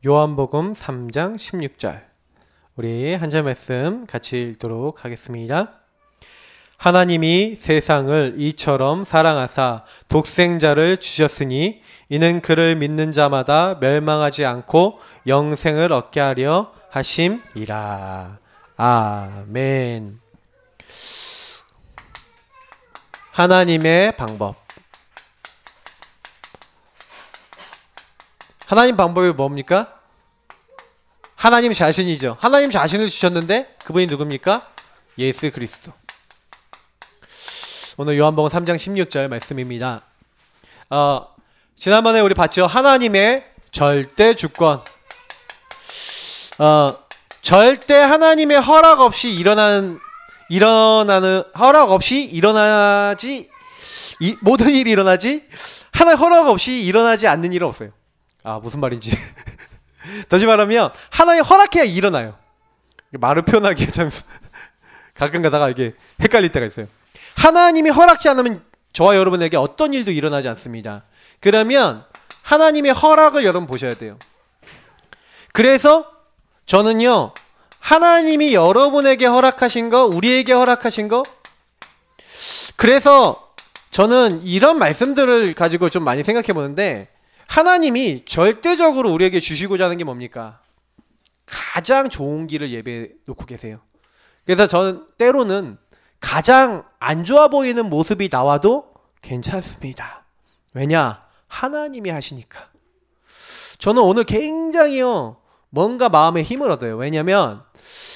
요한복음 3장 16절 우리 한 절 말씀 같이 읽도록 하겠습니다. 하나님이 세상을 이처럼 사랑하사 독생자를 주셨으니 이는 그를 믿는 자마다 멸망하지 않고 영생을 얻게 하려 하심이라. 아멘. 하나님의 방법. 하나님 방법이 뭡니까? 하나님 자신이죠. 하나님 자신을 주셨는데 그분이 누굽니까? 예수 그리스도. 오늘 요한복음 3장 16절 말씀입니다. 지난번에 우리 봤죠? 하나님의 절대 주권. 절대 하나님의 허락 없이 일어나는 허락 없이 일어나지 모든 일이 일어나지 하나의 허락 없이 일어나지 않는 일은 없어요. 무슨 말인지. 다시 말하면 하나님 허락해야 일어나요. 말을 표현하기에 참 가끔 가다가 이게 헷갈릴 때가 있어요. 하나님이 허락지 않으면 저와 여러분에게 어떤 일도 일어나지 않습니다. 그러면 하나님의 허락을 여러분 보셔야 돼요. 그래서 저는요, 하나님이 여러분에게 허락하신 거, 우리에게 허락하신 거, 그래서 저는 이런 말씀들을 가지고 좀 많이 생각해 보는데, 하나님이 절대적으로 우리에게 주시고자 하는 게 뭡니까? 가장 좋은 길을 예배해 놓고 계세요. 그래서 저는 때로는 가장 안 좋아 보이는 모습이 나와도 괜찮습니다. 왜냐? 하나님이 하시니까. 저는 오늘 굉장히요, 뭔가 마음에 힘을 얻어요. 왜냐면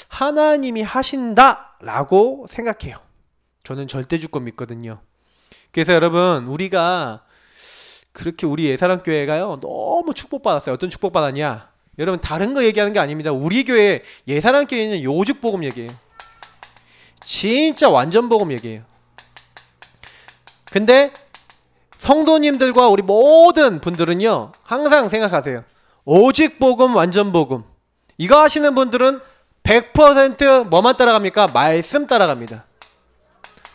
하나님이 하신다라고 생각해요. 저는 절대주권 믿거든요. 그래서 여러분, 우리가 그렇게 우리 예사랑교회가요, 너무 축복받았어요. 어떤 축복받았냐? 여러분, 다른 거 얘기하는 게 아닙니다. 우리 교회 예사랑교회는 요직복음 얘기해요. 진짜 완전 복음 얘기해요. 근데 성도님들과 우리 모든 분들은요, 항상 생각하세요. 오직 복음, 완전 복음. 이거 하시는 분들은 100% 뭐만 따라갑니까? 말씀 따라갑니다.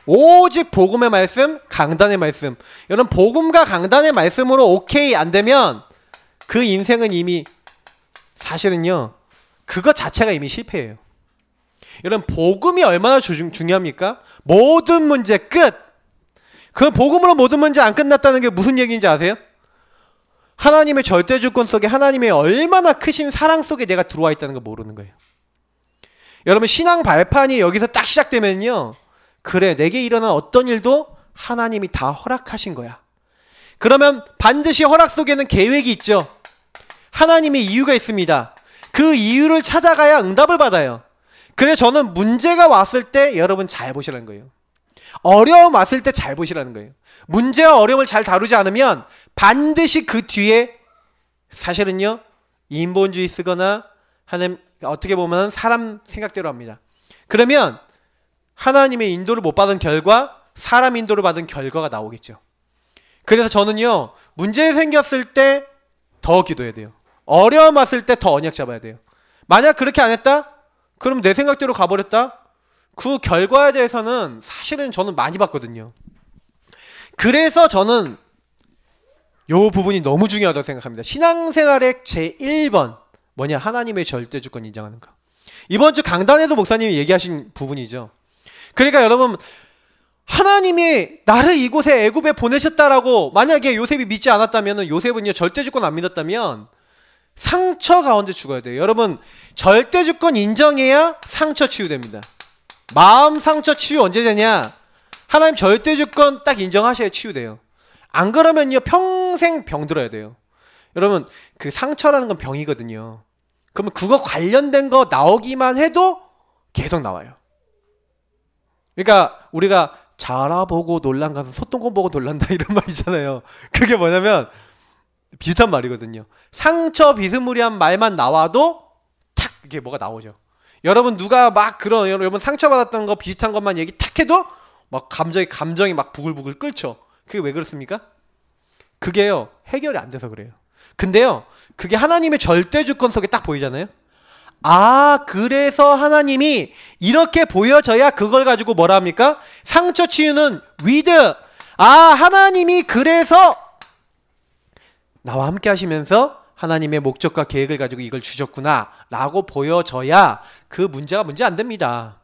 오직 복음의 말씀, 강단의 말씀. 여러분, 복음과 강단의 말씀으로 오케이 안 되면 그 인생은 이미 사실은요, 그것 자체가 이미 실패예요. 여러분, 복음이 얼마나 중요합니까? 모든 문제 끝. 그 복음으로 모든 문제 안 끝났다는 게 무슨 얘기인지 아세요? 하나님의 절대주권 속에 하나님의 얼마나 크신 사랑 속에 내가 들어와 있다는 걸 모르는 거예요. 여러분, 신앙 발판이 여기서 딱 시작되면요, 그래, 내게 일어난 어떤 일도 하나님이 다 허락하신 거야. 그러면 반드시 허락 속에는 계획이 있죠. 하나님의 이유가 있습니다. 그 이유를 찾아가야 응답을 받아요. 그래서 저는 문제가 왔을 때 여러분 잘 보시라는 거예요. 어려움 왔을 때 잘 보시라는 거예요. 문제와 어려움을 잘 다루지 않으면 반드시 그 뒤에 사실은요, 인본주의 쓰거나 하는, 어떻게 보면 사람 생각대로 합니다. 그러면 하나님의 인도를 못 받은 결과, 사람 인도를 받은 결과가 나오겠죠. 그래서 저는요, 문제 생겼을 때 더 기도해야 돼요. 어려움 왔을 때 더 언약 잡아야 돼요. 만약 그렇게 안 했다? 그럼 내 생각대로 가버렸다? 그 결과에 대해서는 사실은 저는 많이 봤거든요. 그래서 저는 요 부분이 너무 중요하다고 생각합니다. 신앙생활의 제1번 뭐냐? 하나님의 절대주권 인정하는 거. 이번 주 강단에도 목사님이 얘기하신 부분이죠. 그러니까 여러분, 하나님이 나를 이곳에 애굽에 보내셨다라고 만약에 요셉이 믿지 않았다면, 요셉은요 절대주권 안 믿었다면 상처 가운데 죽어야 돼요. 여러분, 절대주권 인정해야 상처 치유됩니다. 마음 상처 치유 언제 되냐? 하나님 절대주권 딱 인정하셔야 치유돼요. 안 그러면요 평생 병들어야 돼요. 여러분, 그 상처라는 건 병이거든요. 그러면 그거 관련된 거 나오기만 해도 계속 나와요. 그러니까 우리가 자라보고 놀란 가서 소똥공 보고 놀란다 이런 말 있잖아요. 그게 뭐냐면 비슷한 말이거든요. 상처 비스무리한 말만 나와도 탁 이게 뭐가 나오죠. 여러분, 누가 막 그런, 여러분 상처받았던 거 비슷한 것만 얘기 탁 해도 막 감정이 막 부글부글 끓죠. 그게 왜 그렇습니까? 그게요 해결이 안 돼서 그래요. 근데요, 그게 하나님의 절대주권 속에 딱 보이잖아요. 그래서 하나님이 이렇게 보여져야 그걸 가지고 뭐라 합니까? 상처 치유는 with. 하나님이 그래서 나와 함께 하시면서 하나님의 목적과 계획을 가지고 이걸 주셨구나 라고 보여져야 그 문제가 문제 안 됩니다.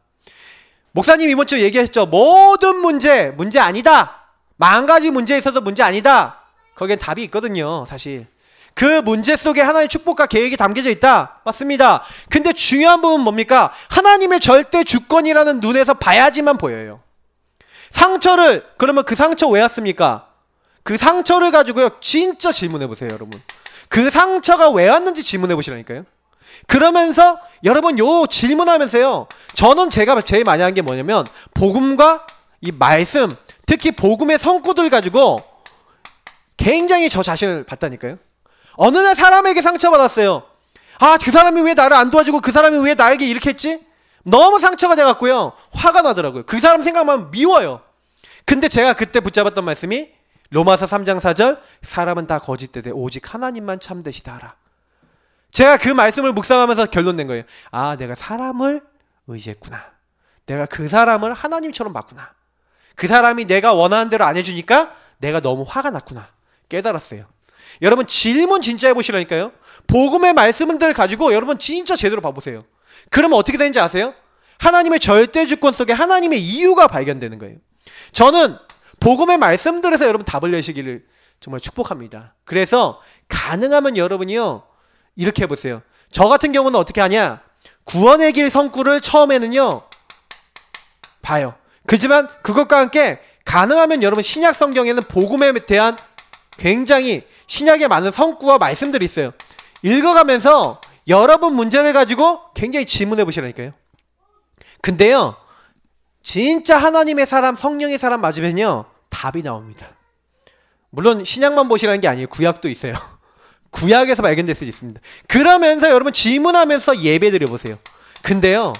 목사님 이번 주 얘기했죠. 모든 문제 아니다. 10,000가지 문제에 있어서 문제 아니다. 거기엔 답이 있거든요. 사실 그 문제 속에 하나님의 축복과 계획이 담겨져 있다. 맞습니다. 근데 중요한 부분은 뭡니까? 하나님의 절대 주권이라는 눈에서 봐야지만 보여요. 상처를, 그러면 그 상처 왜 왔습니까? 그 상처를 가지고요 진짜 질문해 보세요. 여러분 그 상처가 왜 왔는지 질문해 보시라니까요. 그러면서 여러분 요 질문하면서요, 저는 제가 제일 많이 한 게 뭐냐면 복음과 이 말씀, 특히 복음의 성구들 가지고 굉장히 저 자신을 봤다니까요. 어느 날 사람에게 상처받았어요. 아, 그 사람이 왜 나를 안 도와주고 그 사람이 왜 나에게 이렇게 했지? 너무 상처가 돼갖고요 화가 나더라고요. 그 사람 생각만 미워요. 근데 제가 그때 붙잡았던 말씀이 로마서 3장 4절, 사람은 다 거짓되되 오직 하나님만 참되시다 하라. 제가 그 말씀을 묵상하면서 결론 낸 거예요. 아, 내가 사람을 의지했구나. 내가 그 사람을 하나님처럼 봤구나. 그 사람이 내가 원하는 대로 안 해주니까 내가 너무 화가 났구나. 깨달았어요. 여러분 질문 진짜 해보시라니까요. 복음의 말씀들 가지고 여러분 진짜 제대로 봐보세요. 그러면 어떻게 되는지 아세요? 하나님의 절대 주권 속에 하나님의 이유가 발견되는 거예요. 저는 복음의 말씀들에서 여러분 답을 내시기를 정말 축복합니다. 그래서 가능하면 여러분이요 이렇게 해보세요. 저 같은 경우는 어떻게 하냐, 구원의 길 성구를 처음에는요 봐요. 그렇지만 그것과 함께 가능하면 여러분 신약 성경에는 복음에 대한 굉장히 신약에 많은 성구와 말씀들이 있어요. 읽어가면서 여러분 문제를 가지고 굉장히 질문해 보시라니까요. 근데요 진짜 하나님의 사람, 성령의 사람 맞으면요 답이 나옵니다. 물론 신약만 보시라는 게 아니에요. 구약도 있어요. 구약에서 발견될 수도 있습니다. 그러면서 여러분 질문하면서 예배 드려보세요. 근데요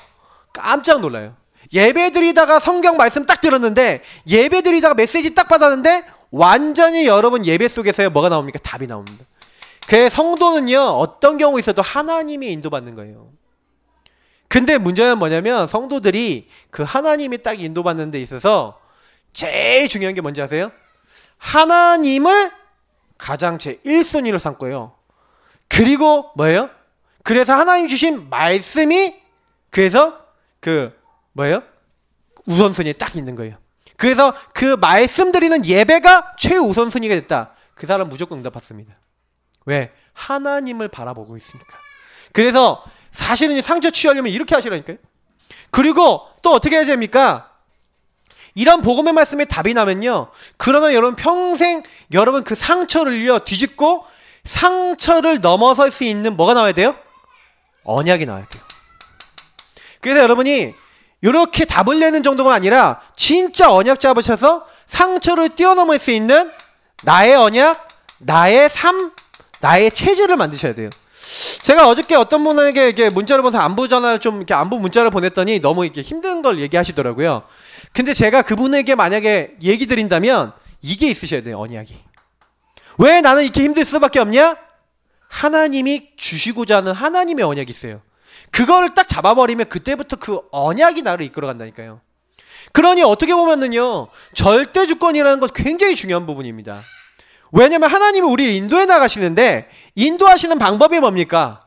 깜짝 놀라요. 예배 드리다가 성경 말씀 딱 들었는데, 예배 드리다가 메시지 딱 받았는데 완전히 여러분 예배 속에서요 뭐가 나옵니까? 답이 나옵니다. 그 성도는요 어떤 경우 있어도 하나님이 인도받는 거예요. 근데 문제는 뭐냐면 성도들이 그 하나님이 딱 인도받는 데 있어서 제일 중요한 게 뭔지 아세요? 하나님을 가장 제 1순위로 삼고요. 그리고 뭐예요? 그래서 하나님 주신 말씀이 그래서 그 뭐예요? 우선순위에 딱 있는 거예요. 그래서 그 말씀드리는 예배가 최우선순위가 됐다. 그 사람 무조건 응답 받습니다. 왜? 하나님을 바라보고 있으니까. 그래서 사실은 상처 취하려면 이렇게 하시라니까요. 그리고 또 어떻게 해야 됩니까? 이런 복음의 말씀에 답이 나면요, 그러면 여러분 평생 여러분 그 상처를요 뒤집고 상처를 넘어설 수 있는 뭐가 나와야 돼요? 언약이 나와야 돼요. 그래서 여러분이 이렇게 답을 내는 정도가 아니라 진짜 언약 잡으셔서 상처를 뛰어넘을 수 있는 나의 언약, 나의 삶, 나의 체질을 만드셔야 돼요. 제가 어저께 어떤 분에게 이렇게 문자를 보내서 안부 전화를 좀 이렇게 안부 문자를 보냈더니 너무 이렇게 힘든 걸 얘기하시더라고요. 근데 제가 그분에게 만약에 얘기 드린다면 이게 있으셔야 돼요. 언약이. 왜 나는 이렇게 힘들 수밖에 없냐? 하나님이 주시고자 하는 하나님의 언약이 있어요. 그거를 딱 잡아버리면 그때부터 그 언약이 나를 이끌어간다니까요. 그러니 어떻게 보면은요 절대 주권이라는 것 굉장히 중요한 부분입니다. 왜냐면 하나님이 우리를 인도해 나가시는데 인도하시는 방법이 뭡니까?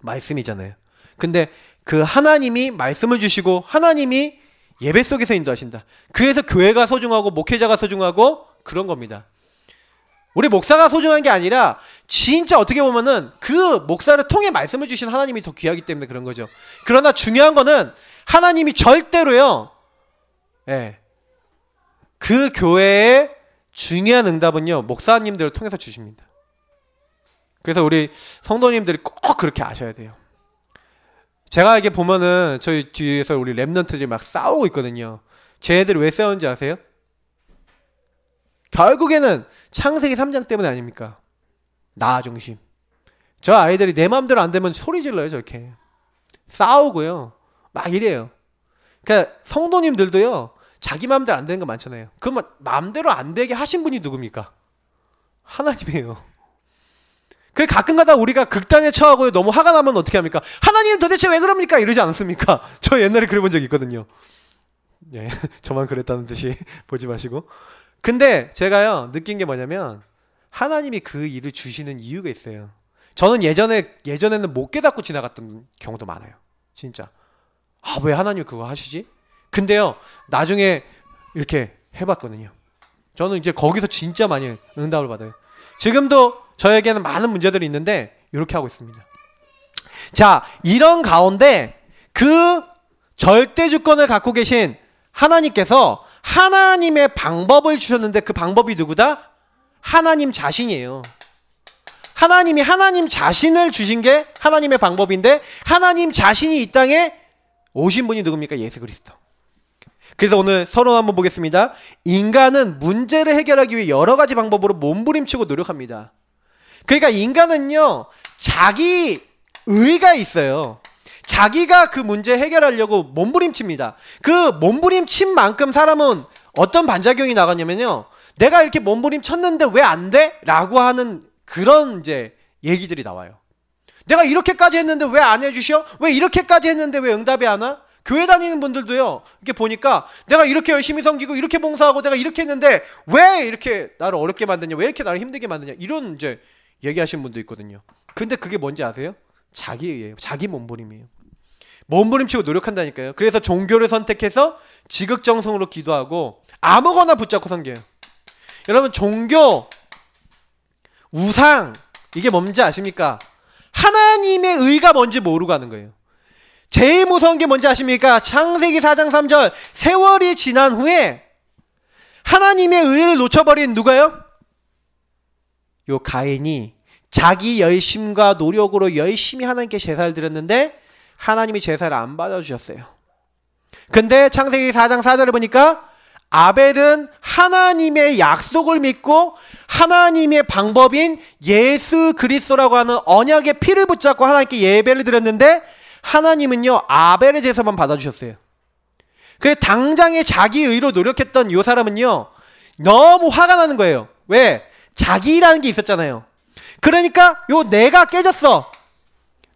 말씀이잖아요. 근데 그 하나님이 말씀을 주시고 하나님이 예배 속에서 인도하신다. 그래서 교회가 소중하고 목회자가 소중하고 그런 겁니다. 우리 목사가 소중한 게 아니라 진짜 어떻게 보면은 그 목사를 통해 말씀을 주신 하나님이 더 귀하기 때문에 그런 거죠. 그러나 중요한 거는 하나님이 절대로요 그 교회의 중요한 응답은요 목사님들을 통해서 주십니다. 그래서 우리 성도님들이 꼭 그렇게 아셔야 돼요. 제가 이게 보면은 저희 뒤에서 우리 랩런트들이 막 싸우고 있거든요. 쟤네들이 왜 싸우는지 아세요? 결국에는 창세기 3장 때문에 아닙니까? 나 중심. 저 아이들이 내 마음대로 안 되면 소리 질러요. 저렇게 싸우고요 막 이래요. 그러니까 성도님들도요 자기 마음대로 안 되는 거 많잖아요. 그러면 마음대로 안 되게 하신 분이 누굽니까? 하나님이에요. 그 가끔가다 우리가 극단에 처하고 너무 화가 나면 어떻게 합니까? 하나님 도대체 왜 그럽니까? 이러지 않습니까? 저 옛날에 그래본 적이 있거든요. 예, 저만 그랬다는 듯이 보지 마시고. 근데 제가요 느낀 게 뭐냐면 하나님이 그 일을 주시는 이유가 있어요. 저는 예전에는 못 깨닫고 지나갔던 경우도 많아요. 진짜. 아, 왜 하나님 그거 하시지? 근데요, 나중에 이렇게 해봤거든요. 저는 이제 거기서 진짜 많이 응답을 받아요. 지금도 저에게는 많은 문제들이 있는데 이렇게 하고 있습니다. 자, 이런 가운데 그 절대 주권을 갖고 계신 하나님께서 하나님의 방법을 주셨는데 그 방법이 누구다? 하나님 자신이에요. 하나님이 하나님 자신을 주신 게 하나님의 방법인데 하나님 자신이 이 땅에 오신 분이 누굽니까? 예수 그리스도. 그래서 오늘 서론 한번 보겠습니다. 인간은 문제를 해결하기 위해 여러 가지 방법으로 몸부림치고 노력합니다. 그러니까 인간은요, 자기 의가 있어요. 자기가 그 문제 해결하려고 몸부림칩니다. 그 몸부림친 만큼 사람은 어떤 반작용이 나가냐면요, 내가 이렇게 몸부림쳤는데 왜 안 돼? 라고 하는 그런 이제 얘기들이 나와요. 내가 이렇게까지 했는데 왜 안 해주셔? 왜 이렇게까지 했는데 왜 응답이 안 와? 교회 다니는 분들도요, 이렇게 보니까 내가 이렇게 열심히 섬기고 이렇게 봉사하고 내가 이렇게 했는데 왜 이렇게 나를 어렵게 만드냐, 왜 이렇게 나를 힘들게 만드냐, 이런 이제 얘기하시는 분도 있거든요. 근데 그게 뭔지 아세요? 자기예요. 자기 몸부림이에요. 몸부림치고 노력한다니까요. 그래서 종교를 선택해서 지극정성으로 기도하고 아무거나 붙잡고 섬겨요. 여러분, 종교, 우상, 이게 뭔지 아십니까? 하나님의 의가 뭔지 모르고 하는 거예요. 제일 무서운 게 뭔지 아십니까? 창세기 4장 3절, 세월이 지난 후에 하나님의 의를 놓쳐버린 누가요? 요 가인이 자기 열심과 노력으로 열심히 하나님께 제사를 드렸는데 하나님이 제사를 안 받아주셨어요. 근데 창세기 4장 4절을 보니까 아벨은 하나님의 약속을 믿고 하나님의 방법인 예수 그리스도라고 하는 언약의 피를 붙잡고 하나님께 예배를 드렸는데 하나님은요, 아벨의 제사만 받아주셨어요. 그래서 당장에 자기 의로 노력했던 이 사람은요, 너무 화가 나는 거예요. 왜? 자기라는 게 있었잖아요. 그러니까 요 내가 깨졌어.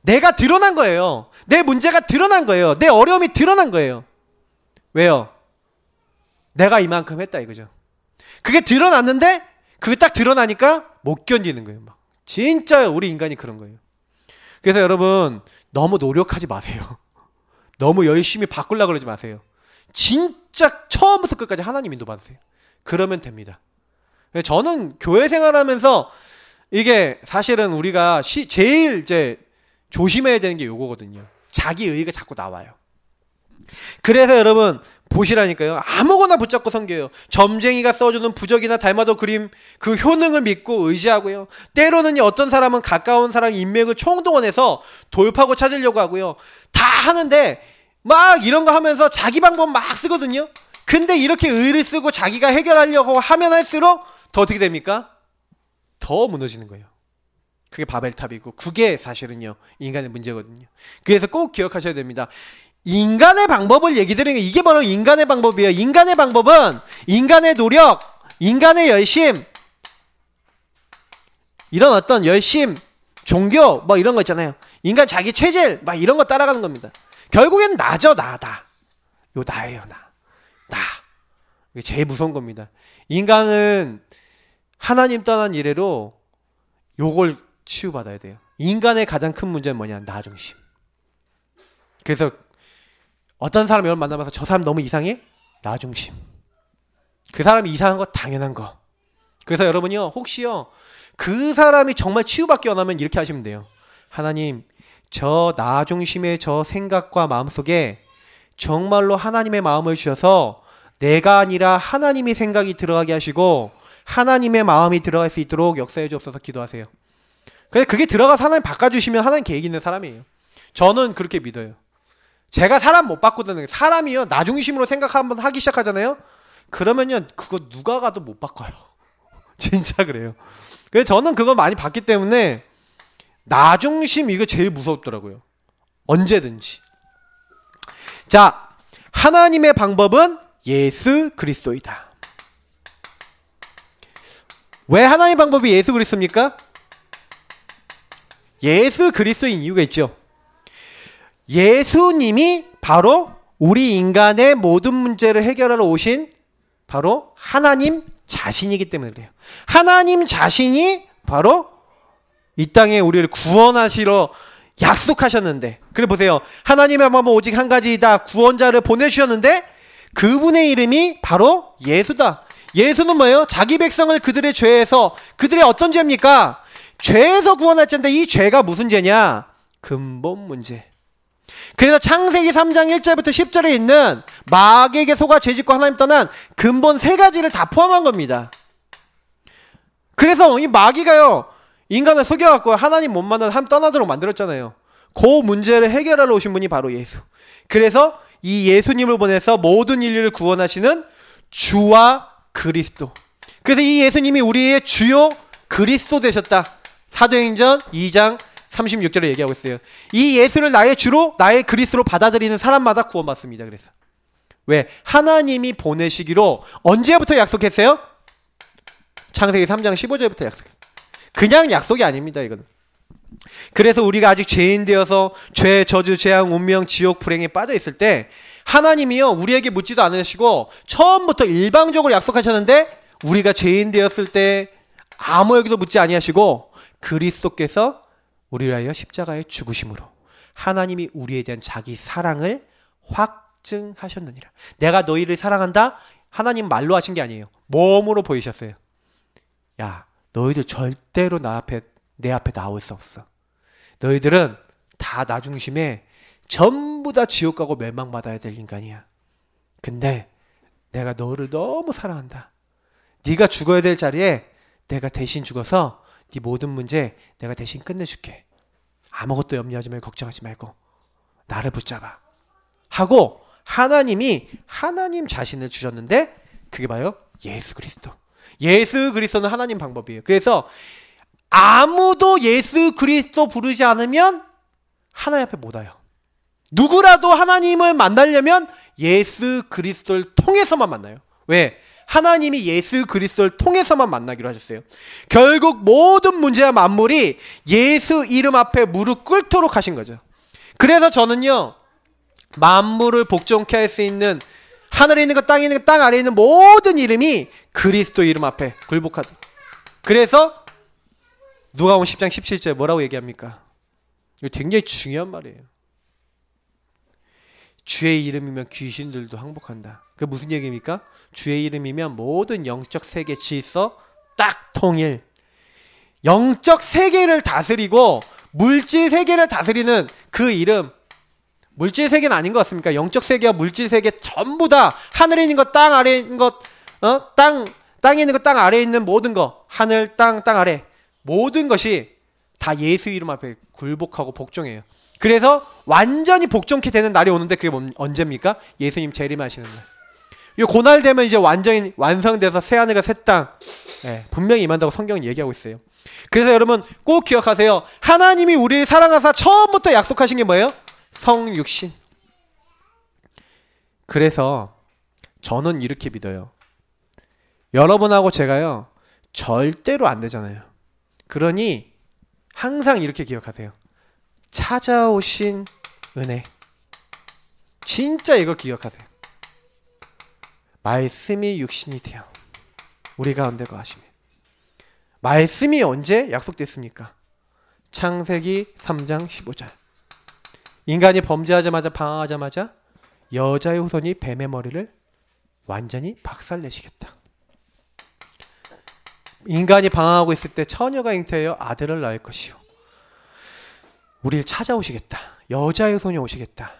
내가 드러난 거예요. 내 문제가 드러난 거예요. 내 어려움이 드러난 거예요. 왜요? 내가 이만큼 했다 이거죠. 그게 드러났는데 그게 딱 드러나니까 못 견디는 거예요. 막. 진짜 우리 인간이 그런 거예요. 그래서 여러분, 너무 노력하지 마세요. 너무 열심히 바꾸려고 그러지 마세요. 진짜 처음부터 끝까지 하나님 인도받으세요. 그러면 됩니다. 저는 교회 생활하면서 이게 사실은 우리가 제일 이제 조심해야 되는 게 요거거든요. 자기 의가 자꾸 나와요. 그래서 여러분 보시라니까요. 아무거나 붙잡고 섬겨요. 점쟁이가 써주는 부적이나 달마도 그림 그 효능을 믿고 의지하고요. 때로는 어떤 사람은 가까운 사람 인맥을 총동원해서 돌파구 찾으려고 하고요. 다 하는데 막 이런 거 하면서 자기 방법 막 쓰거든요. 근데 이렇게 의를 쓰고 자기가 해결하려고 하면 할수록 더 어떻게 됩니까? 더 무너지는 거예요. 그게 바벨탑이고 그게 사실은요, 인간의 문제거든요. 그래서 꼭 기억하셔야 됩니다. 인간의 방법을 얘기 드리는 게 이게 바로 인간의 방법이에요. 인간의 방법은 인간의 노력, 인간의 열심, 이런 어떤 열심, 종교 뭐 이런 거 있잖아요. 인간 자기 체질 막 이런 거 따라가는 겁니다. 결국엔 나죠. 나다. 요 나예요. 나. 이게 제일 무서운 겁니다. 인간은 하나님 떠난 이래로 요걸 치유받아야 돼요. 인간의 가장 큰 문제는 뭐냐? 나 중심. 그래서 어떤 사람 여러분 만나면서 저 사람 너무 이상해? 나 중심. 그 사람이 이상한 거 당연한 거. 그래서 여러분이요, 혹시요 그 사람이 정말 치유받기 원하면 이렇게 하시면 돼요. 하나님, 저 나 중심의 저 생각과 마음속에 정말로 하나님의 마음을 주셔서 내가 아니라 하나님의 생각이 들어가게 하시고 하나님의 마음이 들어갈 수 있도록 역사해 주옵소서 기도하세요. 근데 그게 들어가서 하나님 바꿔주시면 하나님 계획 있는 사람이에요. 저는 그렇게 믿어요. 제가 사람 못 바꾸는, 사람이요 나 중심으로 생각 한번 하기 시작하잖아요. 그러면요 그거 누가 가도 못 바꿔요. 진짜 그래요. 그래서 저는 그거 많이 봤기 때문에 나 중심 이거 제일 무섭더라고요. 언제든지. 자, 하나님의 방법은 예수 그리스도이다. 왜 하나님의 방법이 예수 그리스도입니까? 예수 그리스도인 이유가 있죠. 예수님이 바로 우리 인간의 모든 문제를 해결하러 오신 바로 하나님 자신이기 때문에 그래요. 하나님 자신이 바로 이 땅에 우리를 구원하시러 약속하셨는데, 그래 보세요. 하나님의 마음은 오직 한 가지이다. 구원자를 보내주셨는데 그분의 이름이 바로 예수다. 예수는 뭐예요? 자기 백성을 그들의 죄에서, 그들의 어떤 죄입니까? 죄에서 구원할 죄인데, 이 죄가 무슨 죄냐? 근본 문제. 그래서 창세기 3장 1절부터 10절에 있는 마귀에게 속아 죄짓고 하나님 떠난 근본 세 가지를 다 포함한 겁니다. 그래서 이 마귀가요, 인간을 속여갖고 하나님 못 만나서 하나님 떠나도록 만들었잖아요. 그 문제를 해결하러 오신 분이 바로 예수. 그래서 이 예수님을 보내서 모든 인류를 구원하시는 주와 그리스도. 그래서 이 예수님이 우리의 주요 그리스도 되셨다. 사도행전 2장 36절에 얘기하고 있어요. 이 예수를 나의 주로, 나의 그리스도로 받아들이는 사람마다 구원받습니다. 그래서 왜? 하나님이 보내시기로 언제부터 약속했어요? 창세기 3장 15절부터 약속했어요. 그냥 약속이 아닙니다. 이거는. 그래서 우리가 아직 죄인 되어서 죄, 저주, 재앙, 운명, 지옥, 불행에 빠져 있을 때 하나님이요, 우리에게 묻지도 않으시고 처음부터 일방적으로 약속하셨는데, 우리가 죄인 되었을 때 아무에게도 묻지 아니하시고 그리스도께서 우리를 위하여 십자가에 죽으심으로 하나님이 우리에 대한 자기 사랑을 확증하셨느니라. 내가 너희를 사랑한다. 하나님 말로 하신 게 아니에요. 몸으로 보이셨어요. 야, 너희들 절대로 내 앞에 나올 수 없어. 너희들은 다 나 중심에 전부 다 지옥 가고 멸망받아야 될 인간이야. 근데 내가 너를 너무 사랑한다. 네가 죽어야 될 자리에 내가 대신 죽어서 네 모든 문제 내가 대신 끝내줄게. 아무것도 염려하지 말고 걱정하지 말고 나를 붙잡아 하고 하나님이 하나님 자신을 주셨는데, 그게 봐요, 예수 그리스도. 예수 그리스도는 하나님 방법이에요. 그래서 아무도 예수 그리스도 부르지 않으면 하나님 앞에 못 와요. 누구라도 하나님을 만나려면 예수 그리스도를 통해서만 만나요. 왜? 하나님이 예수 그리스도를 통해서만 만나기로 하셨어요. 결국 모든 문제와 만물이 예수 이름 앞에 무릎 꿇도록 하신 거죠. 그래서 저는요, 만물을 복종케 할 수 있는, 하늘에 있는 것, 땅에 있는 것, 땅 아래에 있는 모든 이름이 그리스도 이름 앞에 굴복하다. 그래서 누가복음 10장 17절 뭐라고 얘기합니까? 이거 굉장히 중요한 말이에요. 주의 이름이면 귀신들도 항복한다. 그게 무슨 얘기입니까? 주의 이름이면 모든 영적 세계 질서 딱 통일. 영적 세계를 다스리고 물질 세계를 다스리는 그 이름. 물질 세계는 아닌 것 같습니까? 영적 세계와 물질 세계 전부 다 하늘에 있는 것, 땅 아래에 있는 것, 땅에 있는 것, 땅 아래에 있는 모든 것, 하늘, 땅 아래 모든 것이 다 예수 이름 앞에 굴복하고 복종해요. 그래서 완전히 복종케 되는 날이 오는데, 그게 언제입니까? 예수님 재림하시는 날. 이 고날 되면 이제 완전히 완성돼서 새하늘과 새 땅, 분명히 임한다고 성경은 얘기하고 있어요. 그래서 여러분 꼭 기억하세요. 하나님이 우리를 사랑하사 처음부터 약속하신 게 뭐예요? 성육신. 그래서 저는 이렇게 믿어요. 여러분하고 제가요, 절대로 안 되잖아요. 그러니 항상 이렇게 기억하세요. 찾아오신 은혜. 진짜 이거 기억하세요. 말씀이 육신이 되어 우리 가운데 거하시며. 말씀이 언제 약속됐습니까? 창세기 3장 15절. 인간이 범죄하자마자, 방황하자마자 여자의 후손이 뱀의 머리를 완전히 박살내시겠다. 인간이 방황하고 있을 때 처녀가 잉태하여 아들을 낳을 것이요, 우리를 찾아오시겠다. 여자의 후손이 오시겠다.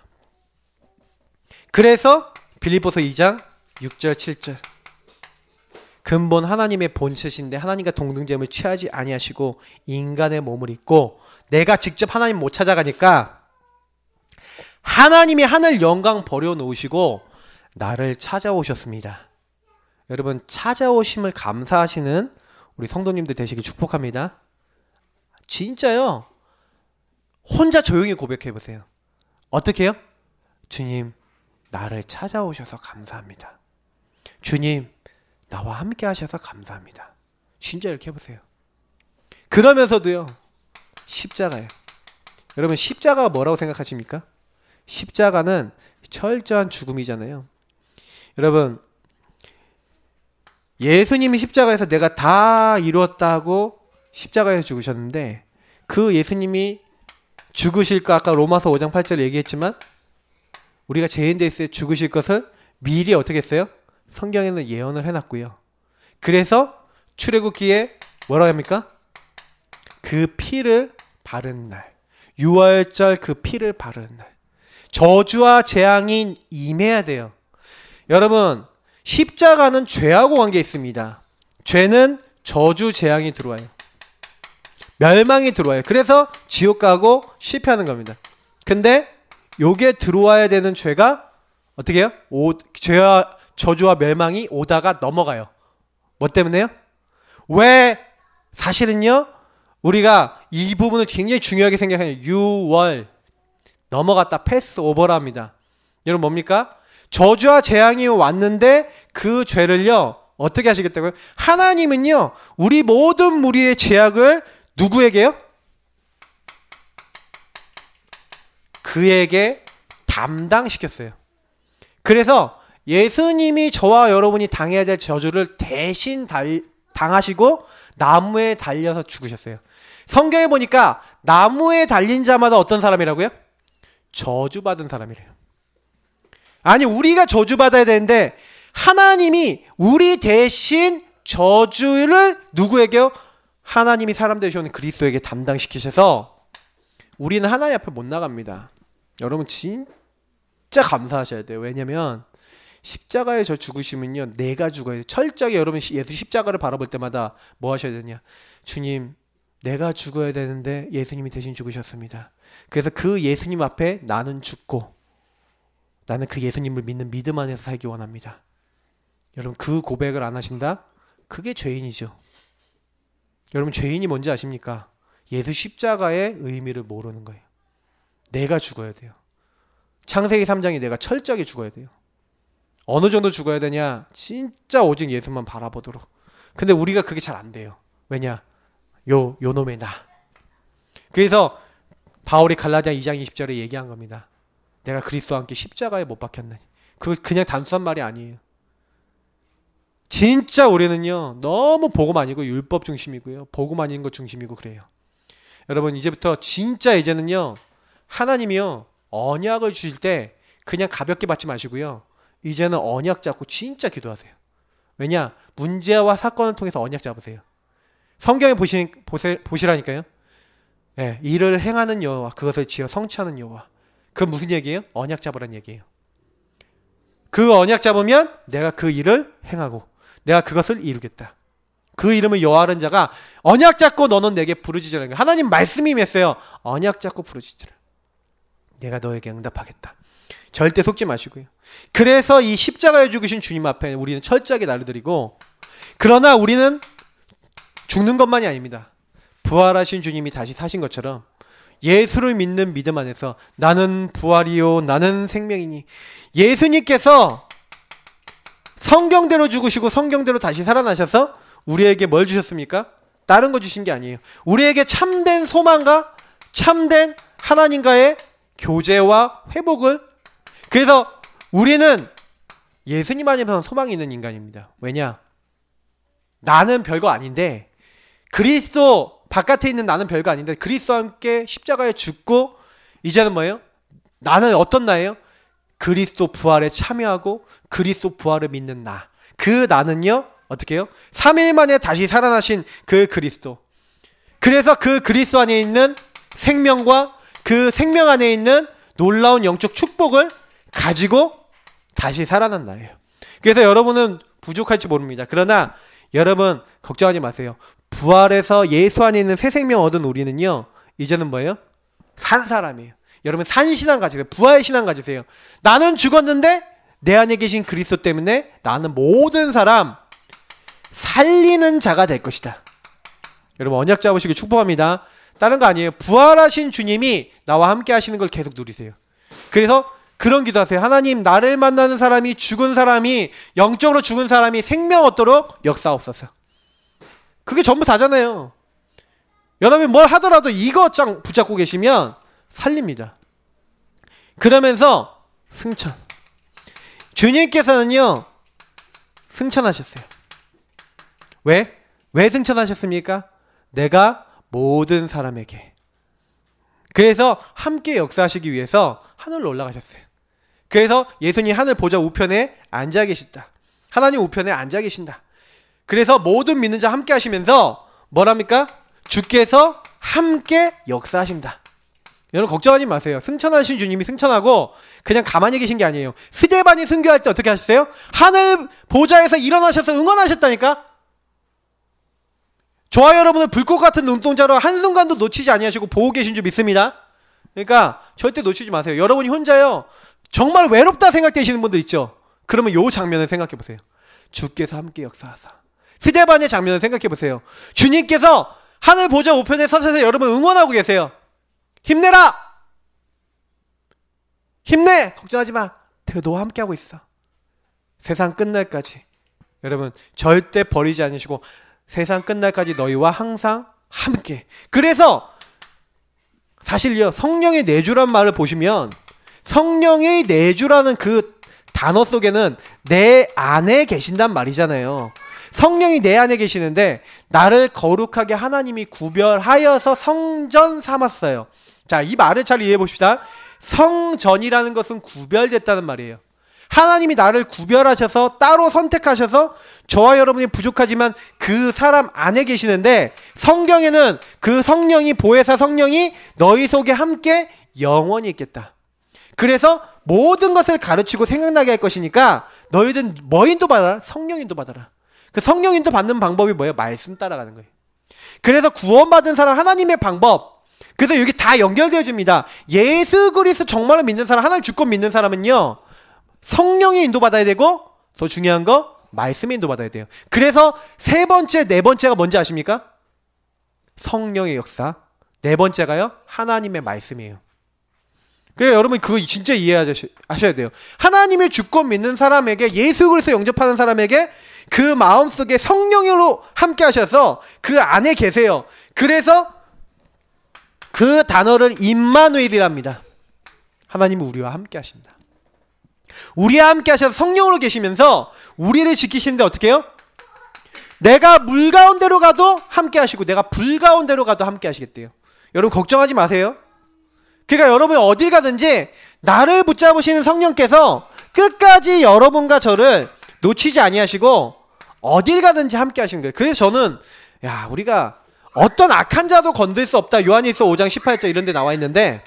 그래서 빌립보서 2장 6절 7절. 근본 하나님의 본체신데 하나님과 동등됨을 취하지 아니하시고 인간의 몸을 입고, 내가 직접 하나님 못 찾아가니까 하나님이 하늘 영광 버려놓으시고 나를 찾아오셨습니다. 여러분, 찾아오심을 감사하시는 우리 성도님들 되시길 축복합니다. 진짜요. 혼자 조용히 고백해보세요. 어떻게 해요? 주님, 나를 찾아오셔서 감사합니다. 주님, 나와 함께 하셔서 감사합니다. 진짜 이렇게 해보세요. 그러면서도요, 십자가예요. 여러분, 십자가가 뭐라고 생각하십니까? 십자가는 철저한 죽음이잖아요. 여러분, 예수님이 십자가에서 내가 다 이루었다고 십자가에서 죽으셨는데, 그 예수님이 죽으실 거 아까 로마서 5장 8절 얘기했지만 우리가 죄인 됐을 때 죽으실 것을 미리 어떻게 했어요? 성경에는 예언을 해놨고요. 그래서 출애굽기에 뭐라고 합니까? 그 피를 바르는 날, 유월절 그 피를 바르는 날, 저주와 재앙이 임해야 돼요. 여러분, 십자가는 죄하고 관계 있습니다. 죄는 저주 재앙이 들어와요. 멸망이 들어와요. 그래서 지옥 가고 실패하는 겁니다. 근데 요게 들어와야 되는 죄가 어떻게 해요? 죄와 저주와 멸망이 오다가 넘어가요. 뭐 때문에요? 왜? 사실은요, 우리가 이 부분을 굉장히 중요하게 생각해요. 유월 넘어갔다 패스 오버랍니다. 여러분 뭡니까? 저주와 재앙이 왔는데 그 죄를요 어떻게 하시겠다고요? 하나님은요 우리 모든 무리의 죄악을 누구에게요? 그에게 담당시켰어요. 그래서 예수님이 저와 여러분이 당해야 될 저주를 대신 당하시고 나무에 달려서 죽으셨어요. 성경에 보니까 나무에 달린 자마다 어떤 사람이라고요? 저주받은 사람이래요. 아니 우리가 저주받아야 되는데 하나님이 우리 대신 저주를 누구에게요? 하나님이 사람 되시는 그리스도에게 담당시키셔서 우리는 하나님 앞에 못 나갑니다. 여러분 진짜 감사하셔야 돼요. 왜냐면 십자가에 저 죽으시면요 내가 죽어야 돼요. 철저하게 여러분 예수 십자가를 바라볼 때마다 뭐 하셔야 되냐? 주님 내가 죽어야 되는데 예수님이 대신 죽으셨습니다. 그래서 그 예수님 앞에 나는 죽고 나는 그 예수님을 믿는 믿음 안에서 살기 원합니다. 여러분 그 고백을 안 하신다? 그게 죄인이죠. 여러분 죄인이 뭔지 아십니까? 예수 십자가의 의미를 모르는 거예요. 내가 죽어야 돼요. 창세기 3장이 내가 철저하게 죽어야 돼요. 어느 정도 죽어야 되냐? 진짜 오직 예수만 바라보도록. 근데 우리가 그게 잘 안 돼요. 왜냐? 요 놈의 나. 그래서 바울이 갈라디아 2장 20절에 얘기한 겁니다. 내가 그리스도와 함께 십자가에 못 박혔나니. 그거 그냥 단순한 말이 아니에요. 진짜 우리는요 너무 복음 아니고 율법 중심이고요. 복음 아닌 것 중심이고 그래요. 여러분 이제부터 진짜 이제는요 하나님이요 언약을 주실 때 그냥 가볍게 받지 마시고요. 이제는 언약 잡고 진짜 기도하세요. 왜냐? 문제와 사건을 통해서 언약 잡으세요. 성경에 보시라니까요. 네, 일을 행하는 여호와 그것을 지어 성취하는 여호와. 그 무슨 얘기예요? 언약 잡으라는 얘기예요. 그 언약 잡으면 내가 그 일을 행하고 내가 그것을 이루겠다. 그 이름을 여호와라는 자가 언약 잡고 너는 내게 부르짖으라는 거예요. 하나님 말씀이 임했어요. 언약 잡고 부르짖으라. 내가 너에게 응답하겠다. 절대 속지 마시고요. 그래서 이 십자가에 죽으신 주님 앞에 우리는 철저하게 나르드리고 그러나 우리는 죽는 것만이 아닙니다. 부활하신 주님이 다시 사신 것처럼 예수를 믿는 믿음 안에서 나는 부활이요 나는 생명이니 예수님께서 성경대로 죽으시고 성경대로 다시 살아나셔서 우리에게 뭘 주셨습니까? 다른 거 주신 게 아니에요. 우리에게 참된 소망과 참된 하나님과의 교제와 회복을. 그래서 우리는 예수님 안에서 소망이 있는 인간입니다. 왜냐? 나는 별거 아닌데 그리스도 바깥에 있는 나는 별거 아닌데 그리스도와 함께 십자가에 죽고 이제는 뭐예요? 나는 어떤 나예요? 그리스도 부활에 참여하고 그리스도 부활을 믿는 나. 그 나는요 어떻게 해요? 3일 만에 다시 살아나신 그 그리스도. 그래서 그 그리스도 안에 있는 생명과 그 생명 안에 있는 놀라운 영적 축복을 가지고 다시 살아난 나예요. 그래서 여러분은 부족할지 모릅니다. 그러나 여러분 걱정하지 마세요. 부활해서 예수 안에 있는 새 생명 얻은 우리는요 이제는 뭐예요? 산 사람이에요. 여러분 산 신앙 가지세요. 부활 신앙 가지세요. 나는 죽었는데 내 안에 계신 그리스도 때문에 나는 모든 사람 살리는 자가 될 것이다. 여러분 언약 잡으시길 축복합니다. 다른 거 아니에요. 부활하신 주님이 나와 함께 하시는 걸 계속 누리세요. 그래서 그런 기도하세요. 하나님 나를 만나는 사람이 죽은 사람이 영적으로 죽은 사람이 생명 얻도록 역사옵소서. 그게 전부 다잖아요. 여러분이 뭘 하더라도 이거 짱 붙잡고 계시면 살립니다. 그러면서 승천. 주님께서는요 승천하셨어요. 왜? 왜 승천하셨습니까? 내가 모든 사람에게 그래서 함께 역사하시기 위해서 하늘로 올라가셨어요. 그래서 예수님 하늘 보좌 우편에 앉아 계시다. 하나님 우편에 앉아 계신다. 그래서 모든 믿는 자 함께 하시면서 뭐랍니까? 주께서 함께 역사하신다. 여러분 걱정하지 마세요. 승천하신 주님이 승천하고 그냥 가만히 계신 게 아니에요. 스데반이 순교할 때 어떻게 하셨어요? 하늘 보좌에서 일어나셔서 응원하셨다니까. 저와 여러분은 불꽃 같은 눈동자로 한순간도 놓치지 아니하시고 보고 계신 줄 믿습니다. 그러니까 절대 놓치지 마세요. 여러분이 혼자요 정말 외롭다 생각되시는 분들 있죠. 그러면 요 장면을 생각해 보세요. 주께서 함께 역사하사. 스데반의 장면을 생각해 보세요. 주님께서 하늘 보좌 우편에 서셔서 여러분 응원하고 계세요. 힘내라! 힘내! 걱정하지 마. 내가 너와 함께하고 있어. 세상 끝날까지. 여러분 절대 버리지 않으시고 세상 끝날까지 너희와 항상 함께. 그래서 사실요 성령의 내주란 말을 보시면 성령의 내주라는 그 단어 속에는 내 안에 계신단 말이잖아요. 성령이 내 안에 계시는데 나를 거룩하게 하나님이 구별하여서 성전 삼았어요. 자, 이 말을 잘 이해해 봅시다. 성전이라는 것은 구별됐다는 말이에요. 하나님이 나를 구별하셔서 따로 선택하셔서 저와 여러분이 부족하지만 그 사람 안에 계시는데 성경에는 그 성령이 보혜사 성령이 너희 속에 함께 영원히 있겠다. 그래서 모든 것을 가르치고 생각나게 할 것이니까 너희들 뭐 인도 받아라? 성령 인도 받아라. 그 성령 인도 받는 방법이 뭐예요? 말씀 따라가는 거예요. 그래서 구원받은 사람 하나님의 방법. 그래서 여기 다 연결되어집니다. 예수 그리스도 정말로 믿는 사람, 하나님 주권 믿는 사람은요 성령이 인도받아야 되고 더 중요한 거 말씀이 인도받아야 돼요. 그래서 세 번째, 네 번째가 뭔지 아십니까? 성령의 역사. 네 번째가요 하나님의 말씀이에요. 그래서 여러분 그거 진짜 이해하셔야 돼요. 하나님의 주권 믿는 사람에게 예수 그리스도 영접하는 사람에게 그 마음속에 성령으로 함께 하셔서 그 안에 계세요. 그래서 그 단어를 임마누엘이랍니다. 하나님은 우리와 함께 하신다. 우리와 함께 하셔서 성령으로 계시면서 우리를 지키시는데 어떻게 해요? 내가 물 가운데로 가도 함께 하시고 내가 불 가운데로 가도 함께 하시겠대요. 여러분 걱정하지 마세요. 그러니까 여러분이 어딜 가든지 나를 붙잡으시는 성령께서 끝까지 여러분과 저를 놓치지 아니하시고 어딜 가든지 함께 하시는 거예요. 그래서 저는 우리가 어떤 악한 자도 건들 수 없다. 요한일서 5장 18절 이런 데 나와 있는데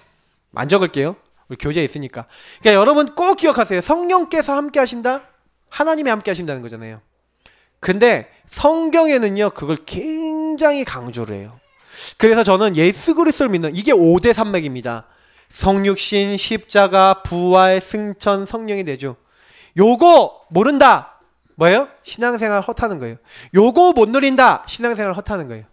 안 적을게요. 우리 교재에 있으니까. 그러니까 여러분 꼭 기억하세요. 성령께서 함께 하신다? 하나님이 함께 하신다는 거잖아요. 근데 성경에는요 그걸 굉장히 강조를 해요. 그래서 저는 예수 그리스도를 믿는 이게 5대 산맥입니다. 성육신, 십자가, 부활, 승천, 성령의 내주. 요거 모른다. 뭐예요? 신앙생활 헛하는 거예요. 요거 못 누린다. 신앙생활 헛하는 거예요.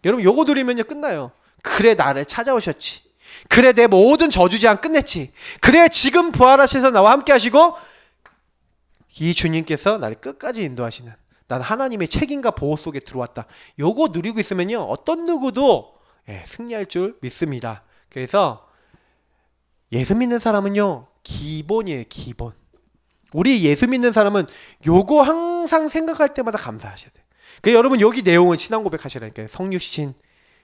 여러분 요거 누리면요 끝나요. 그래 나를 찾아오셨지. 그래 내 모든 저주제한 끝냈지. 그래 지금 부활하셔서 나와 함께 하시고 이 주님께서 나를 끝까지 인도하시는 난 하나님의 책임과 보호 속에 들어왔다. 요거 누리고 있으면요 어떤 누구도 승리할 줄 믿습니다. 그래서 예수 믿는 사람은요 기본이에요. 기본. 우리 예수 믿는 사람은 요거 항상 생각할 때마다 감사하셔야 돼요. 그래서 여러분 여기 내용을 신앙 고백하시라니까요. 성육신,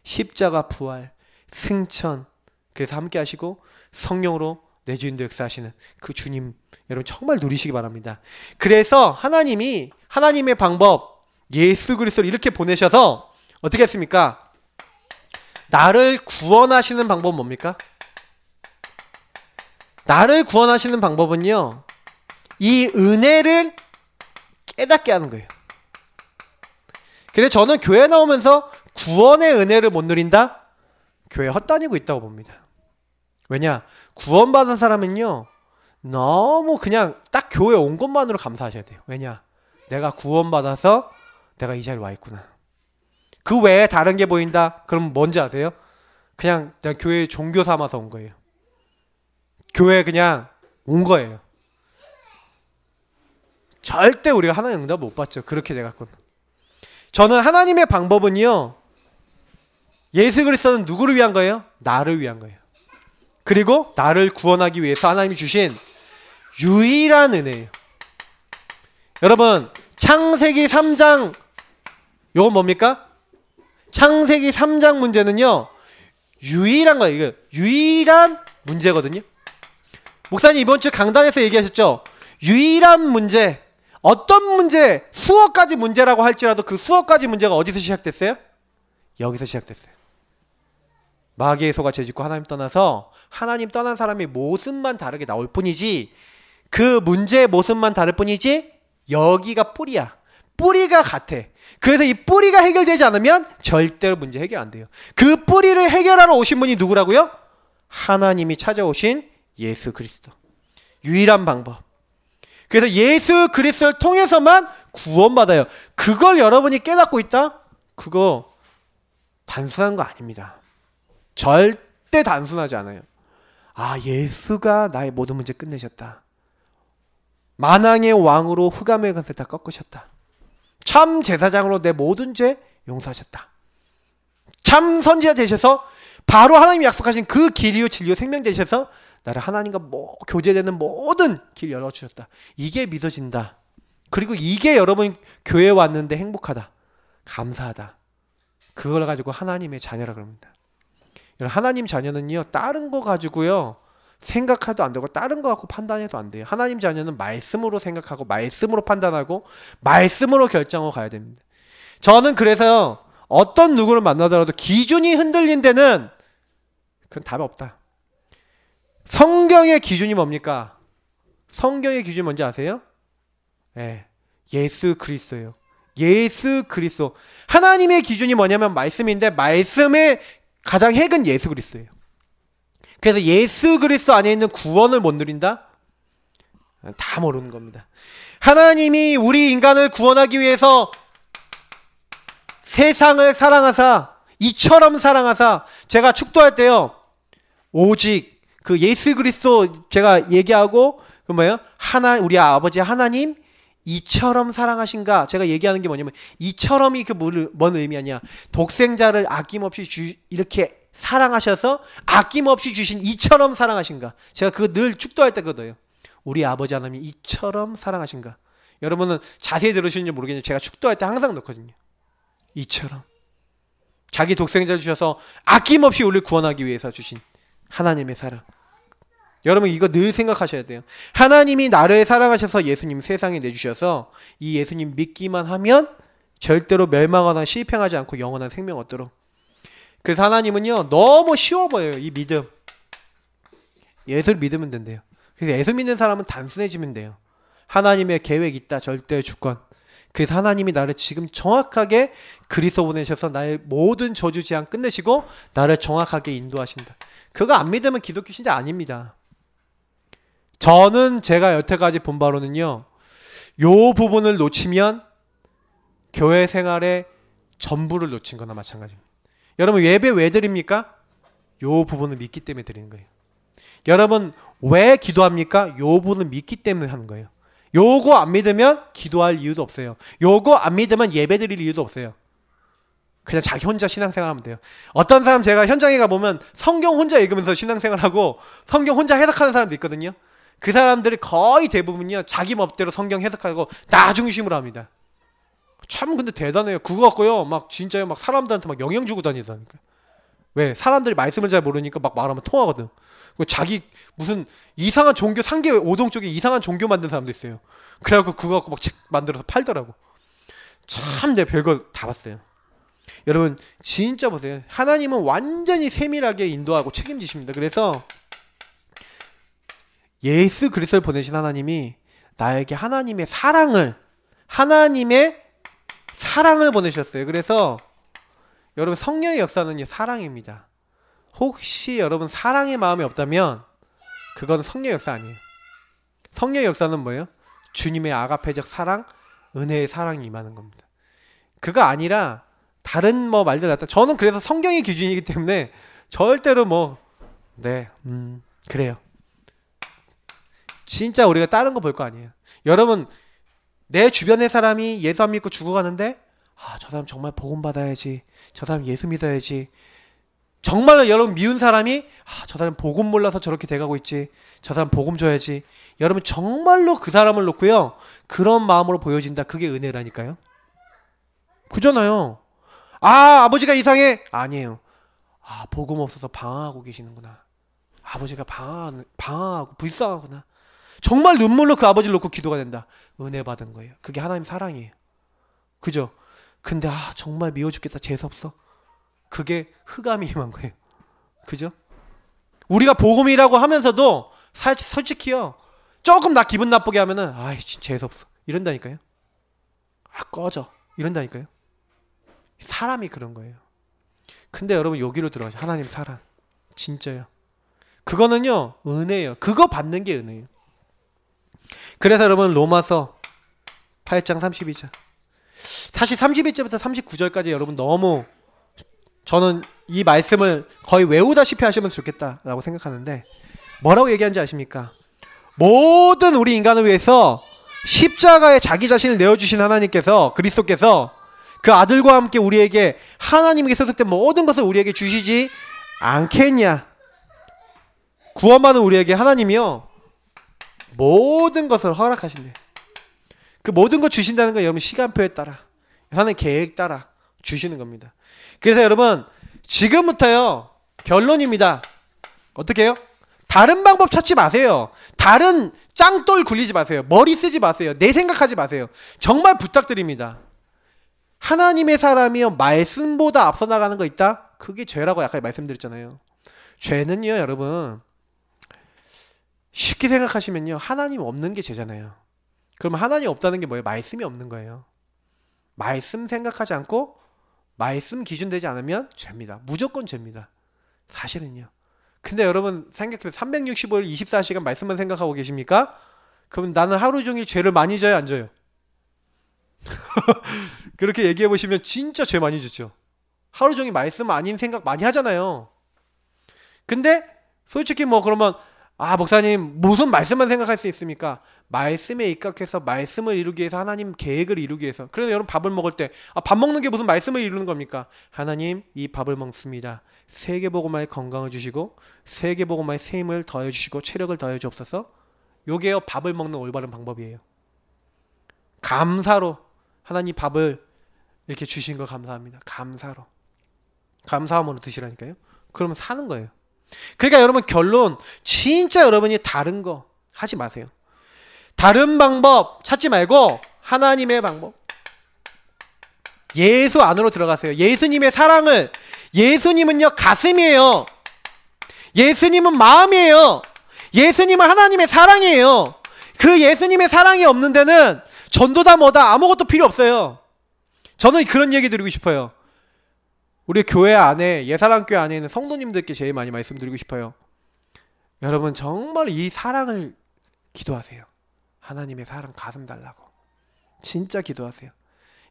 십자가, 부활, 승천. 그래서 함께 하시고 성령으로 내주인도 역사하시는 그 주님 여러분 정말 누리시기 바랍니다. 그래서 하나님이 하나님의 방법 예수 그리스도를 이렇게 보내셔서 어떻게 했습니까? 나를 구원하시는 방법은 뭡니까? 나를 구원하시는 방법은요 이 은혜를 깨닫게 하는 거예요. 그래서 저는 교회 나오면서 구원의 은혜를 못 누린다? 교회 헛다니고 있다고 봅니다. 왜냐? 구원받은 사람은요 너무 그냥 딱 교회 온 것만으로 감사하셔야 돼요. 왜냐? 내가 구원받아서 내가 이 자리에 와 있구나. 그 외에 다른 게 보인다? 그럼 뭔지 아세요? 그냥 교회 종교 삼아서 온 거예요. 교회 그냥 온 거예요. 절대 우리가 하나님 응답 못 받죠. 그렇게 돼갖고는. 저는 하나님의 방법은요 예수 그리스도는 누구를 위한 거예요? 나를 위한 거예요. 그리고 나를 구원하기 위해서 하나님이 주신 유일한 은혜예요. 여러분 창세기 3장 요건 뭡니까? 창세기 3장 문제는요 유일한 거예요. 이거 유일한 문제거든요. 목사님 이번 주 강단에서 얘기하셨죠? 유일한 문제. 어떤 문제, 수억 가지 문제라고 할지라도 그 수억 가지 문제가 어디서 시작됐어요? 여기서 시작됐어요. 마귀의 소가 죄짓고 하나님 떠나서 하나님 떠난 사람의 모습만 다르게 나올 뿐이지, 그 문제의 모습만 다를 뿐이지 여기가 뿌리야. 뿌리가 같아. 그래서 이 뿌리가 해결되지 않으면 절대로 문제 해결 안 돼요. 그 뿌리를 해결하러 오신 분이 누구라고요? 하나님이 찾아오신 예수 그리스도. 유일한 방법. 그래서 예수 그리스도를 통해서만 구원받아요. 그걸 여러분이 깨닫고 있다? 그거 단순한 거 아닙니다. 절대 단순하지 않아요. 아, 예수가 나의 모든 문제 끝내셨다. 만왕의 왕으로 흑암의 것을 다 꺾으셨다. 참 제사장으로 내 모든 죄 용서하셨다. 참 선지자 되셔서 바로 하나님이 약속하신 그 길이요 진리요 생명 되셔서 나를 하나님과 교제되는 모든 길 열어주셨다. 이게 믿어진다. 그리고 이게 여러분 교회에 왔는데 행복하다. 감사하다. 그걸 가지고 하나님의 자녀라 그럽니다. 하나님 자녀는요, 다른 거 가지고요 생각해도 안 되고 다른 거 갖고 판단해도 안 돼요. 하나님 자녀는 말씀으로 생각하고 말씀으로 판단하고 말씀으로 결정하고 가야 됩니다. 저는 그래서 어떤 누구를 만나더라도 기준이 흔들린 데는 그건 답이 없다. 성경의 기준이 뭡니까? 성경의 기준이 뭔지 아세요? 네, 예수 그리스도예요. 예수 그리스도. 하나님의 기준이 뭐냐면 말씀인데 말씀의 가장 핵은 예수 그리스도예요. 그래서 예수 그리스도 안에 있는 구원을 못 누린다? 다 모르는 겁니다. 하나님이 우리 인간을 구원하기 위해서 세상을 사랑하사, 이처럼 사랑하사, 제가 축도할 때요, 오직 그 예수 그리스도 제가 얘기하고, 그 뭐예요? 우리 아버지 하나님 이처럼 사랑하신가? 제가 얘기하는 게 뭐냐면, 이처럼이 그 뭔 의미 아니야? 독생자를 아낌없이 이렇게 사랑하셔서 아낌없이 주신 이처럼 사랑하신가? 제가 그거 늘 축도할 때 그거예요. 우리 아버지 하나님 이처럼 사랑하신가? 여러분은 자세히 들으시는지 모르겠는데 제가 축도할 때 항상 넣거든요. 이처럼. 자기 독생자를 주셔서 아낌없이 우리를 구원하기 위해서 주신 하나님의 사랑. 여러분 이거 늘 생각하셔야 돼요. 하나님이 나를 사랑하셔서 예수님 세상에 내주셔서 이 예수님 믿기만 하면 절대로 멸망하거나 실패하지 않고 영원한 생명 얻도록. 그래서 하나님은요 너무 쉬워 보여요. 이 믿음. 예수를 믿으면 된대요. 그래서 예수 믿는 사람은 단순해지면 돼요. 하나님의 계획 있다. 절대의 주권. 그래서 하나님이 나를 지금 정확하게 그리스도 보내셔서 나의 모든 저주 재앙 끝내시고 나를 정확하게 인도하신다. 그거 안 믿으면 기독교 신자 아닙니다. 저는 제가 여태까지 본 바로는요, 요 부분을 놓치면 교회 생활의 전부를 놓친 거나 마찬가지입니다. 여러분 예배 왜 드립니까? 요 부분을 믿기 때문에 드리는 거예요. 여러분 왜 기도합니까? 요 부분을 믿기 때문에 하는 거예요. 요거 안 믿으면 기도할 이유도 없어요. 요거 안 믿으면 예배 드릴 이유도 없어요. 그냥 자기 혼자 신앙생활 하면 돼요. 어떤 사람 제가 현장에 가보면 성경 혼자 읽으면서 신앙생활하고 성경 혼자 해석하는 사람도 있거든요. 그 사람들이 거의 대부분이요 자기 멋대로 성경 해석하고 나 중심으로 합니다. 참 근데 대단해요. 그거 갖고요 막 진짜요 막 사람들한테 막 영향 주고 다니다니까. 왜? 사람들이 말씀을 잘 모르니까 막 말하면 통하거든. 자기 무슨 이상한 종교 상계 오동 쪽에 이상한 종교 만든 사람도 있어요. 그래갖고 그거 갖고 막 책 만들어서 팔더라고. 참 내가 별거 다 봤어요. 여러분 진짜 보세요. 하나님은 완전히 세밀하게 인도하고 책임지십니다. 그래서 예수 그리스도를 보내신 하나님이 나에게 하나님의 사랑을 보내셨어요. 그래서 여러분 성령의 역사는 사랑입니다. 혹시 여러분 사랑의 마음이 없다면 그건 성령의 역사 아니에요. 성령의 역사는 뭐예요? 주님의 아가페적 사랑, 은혜의 사랑이 임하는 겁니다. 그거 아니라 다른 뭐 말들 같다. 저는 그래서 성경의 기준이기 때문에 절대로 그래요. 진짜 우리가 다른 거 볼 거 아니에요. 여러분 내 주변의 사람이 예수 안 믿고 죽어가는데 저 사람 정말 복음 받아야지. 저 사람 예수 믿어야지. 정말로 여러분 미운 사람이 저 사람 복음 몰라서 저렇게 돼가고 있지. 저 사람 복음 줘야지. 여러분 정말로 그 사람을 놓고요 그런 마음으로 보여진다. 그게 은혜라니까요. 그잖아요. 아버지가 이상해. 아니에요. 아, 복음 없어서 방황하고 계시는구나. 아버지가 방황하고 불쌍하구나. 정말 눈물로 그 아버지를 놓고 기도가 된다. 은혜 받은 거예요. 그게 하나님 사랑이에요. 그죠? 근데 정말 미워 죽겠다. 재수없어. 그게 흑암이 임한 거예요. 그죠? 우리가 복음이라고 하면서도 솔직히요. 조금 나 기분 나쁘게 하면은 진짜 재수없어. 이런다니까요. 꺼져. 이런다니까요. 사람이 그런 거예요. 근데 여러분 여기로 들어가죠. 하나님 사랑. 진짜요. 그거는요. 은혜예요. 그거 받는 게 은혜예요. 그래서 여러분 로마서 8장 32절. 사실 31절부터 39절까지 여러분 너무 저는 이 말씀을 거의 외우다시피 하시면 좋겠다라고 생각하는데 뭐라고 얘기하는지 아십니까? 모든 우리 인간을 위해서 십자가에 자기 자신을 내어주신 하나님께서 그리스도께서 그 아들과 함께 우리에게 하나님께 소속된 모든 것을 우리에게 주시지 않겠냐. 구원받은 우리에게 하나님이요 모든 것을 허락하신대. 그 모든 것 주신다는 건 여러분 시간표에 따라 하나님 계획 따라 주시는 겁니다. 그래서 여러분 지금부터요 결론입니다. 어떻게 해요? 다른 방법 찾지 마세요. 다른 짱돌 굴리지 마세요. 머리 쓰지 마세요. 내 생각하지 마세요. 정말 부탁드립니다. 하나님의 사람이요 말씀보다 앞서 나가는 거 있다? 그게 죄라고 아까 말씀드렸잖아요. 죄는요 여러분 쉽게 생각하시면요 하나님 없는 게 죄잖아요. 그럼 하나님 없다는 게 뭐예요? 말씀이 없는 거예요. 말씀 생각하지 않고 말씀 기준 되지 않으면 죄입니다. 무조건 죄입니다. 사실은요. 근데 여러분 생각해보세요. 365일 24시간 말씀만 생각하고 계십니까? 그럼 나는 하루 종일 죄를 많이 져요? 안 져요? 그렇게 얘기해보시면 진짜 죄 많이 짓죠. 하루 종일 말씀 아닌 생각 많이 하잖아요. 근데 솔직히 그러면 목사님 무슨 말씀만 생각할 수 있습니까? 말씀에 입각해서 말씀을 이루기 위해서 하나님 계획을 이루기 위해서. 그래서 여러분 밥을 먹을 때 밥 먹는 게 무슨 말씀을 이루는 겁니까? 하나님 이 밥을 먹습니다. 세계복음화에 건강을 주시고 세계복음화에 새 힘을 더해주시고 체력을 더해주옵소서. 요게요 밥을 먹는 올바른 방법이에요. 감사로 하나님 밥을 이렇게 주신 거 감사합니다. 감사로 감사함으로 드시라니까요. 그러면 사는 거예요. 그러니까 여러분 결론 진짜 여러분이 다른 거 하지 마세요. 다른 방법 찾지 말고 하나님의 방법 예수 안으로 들어가세요. 예수님의 사랑을 예수님은요 가슴이에요. 예수님은 마음이에요. 예수님은 하나님의 사랑이에요. 그 예수님의 사랑이 없는 데는 전도다 뭐다 아무것도 필요 없어요. 저는 그런 얘기 드리고 싶어요. 우리 교회 안에 예사랑교회 안에 있는 성도님들께 제일 많이 말씀드리고 싶어요. 여러분 정말 이 사랑을 기도하세요. 하나님의 사랑 가슴 달라고 진짜 기도하세요.